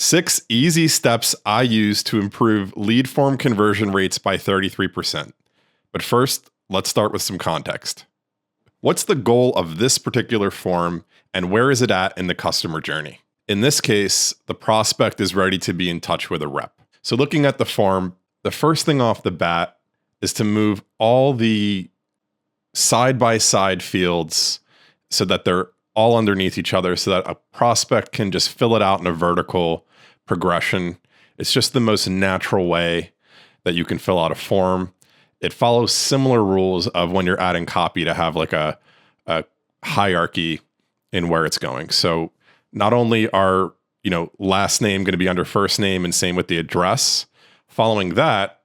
6 easy steps I use to improve lead form conversion rates by 33%. But first, let's start with some context. What's the goal of this particular form and where is it at in the customer journey? In this case, the prospect is ready to be in touch with a rep. So looking at the form, the first thing off the bat is to move all the side-by-side fields so that they're all underneath each other so that a prospect can just fill it out in a vertical progression. It's just the most natural way that you can fill out a form. It follows similar rules of when you're adding copy to have like a hierarchy in where it's going. So not only are, last name going to be under first name and same with the address, following that,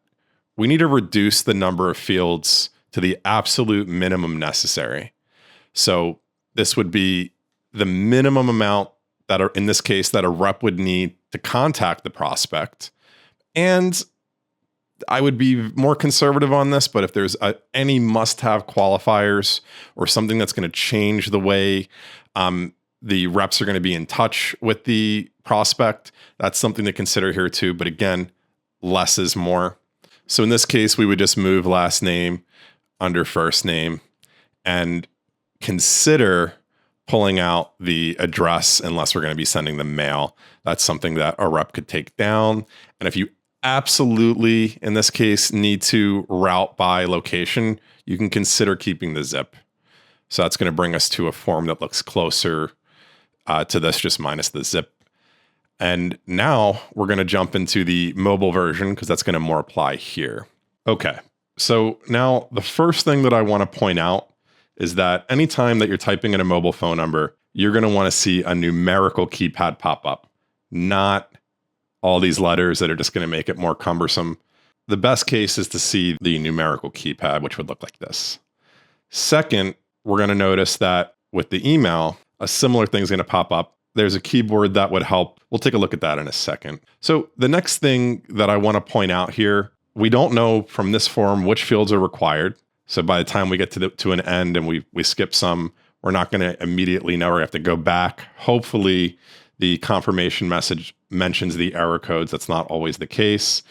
we need to reduce the number of fields to the absolute minimum necessary. So this would be the minimum amount that are, in this case, that a rep would need to contact the prospect. And I would be more conservative on this, but if there's any must-have qualifiers or something that's going to change the way the reps are going to be in touch with the prospect, that's something to consider here too. But again, less is more. So in this case, we would just move last name under first name and consider pulling out the address unless we're going to be sending them mail. That's something that a rep could take down. And if you absolutely, in this case, need to route by location, you can consider keeping the zip. So that's going to bring us to a form that looks closer to this, just minus the zip. And now we're going to jump into the mobile version because that's going to more apply here. Okay, so now the first thing that I want to point out is that anytime that you're typing in a mobile phone number, you're going to want to see a numerical keypad pop up, not all these letters that are just going to make it more cumbersome. The best case is to see the numerical keypad, which would look like this. Second, we're going to notice that with the email, a similar thing is going to pop up. There's a keyboard that would help. We'll take a look at that in a second. So the next thing that I want to point out here, we don't know from this form which fields are required. So by the time we get to an end and we skip some, we're not going to immediately know. We have to go back. Hopefully the confirmation message mentions the error codes. That's not always the case.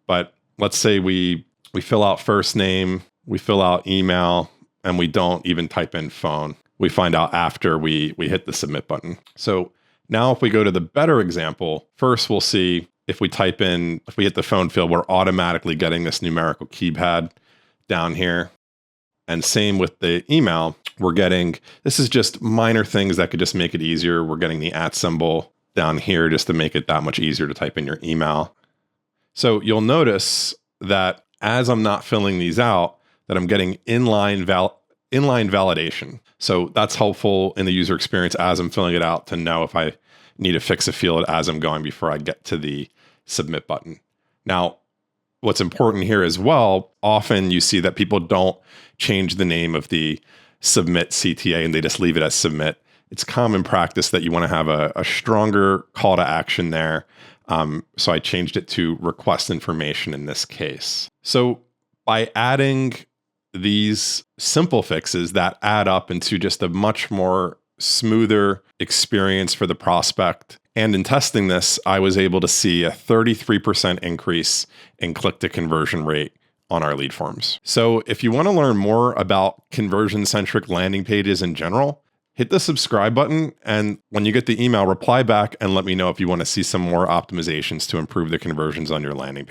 But let's say we fill out first name, we fill out email, and we don't even type in phone. We find out after we hit the submit button. So now if we go to the better example, first we'll see if we hit the phone field, we're automatically getting this numerical keypad down here. And same with the email, this is just minor things that could just make it easier. We're getting the @ symbol down here just to make it that much easier to type in your email. So you'll notice that as I'm not filling these out, that I'm getting inline validation. So that's helpful in the user experience as I'm filling it out to know if I need to fix a field as I'm going before I get to the submit button. Now, what's important here as well, often you see that people don't change the name of the submit CTA and they just leave it as submit. It's common practice that you want to have a stronger call to action there. So I changed it to request information in this case. So by adding these simple fixes that add up into just a much more smoother experience for the prospect. And in testing this, I was able to see a 33% increase in click-to-conversion rate on our lead forms. So if you want to learn more about conversion-centric landing pages in general, hit the subscribe button. And when you get the email, reply back and let me know if you want to see some more optimizations to improve the conversions on your landing page.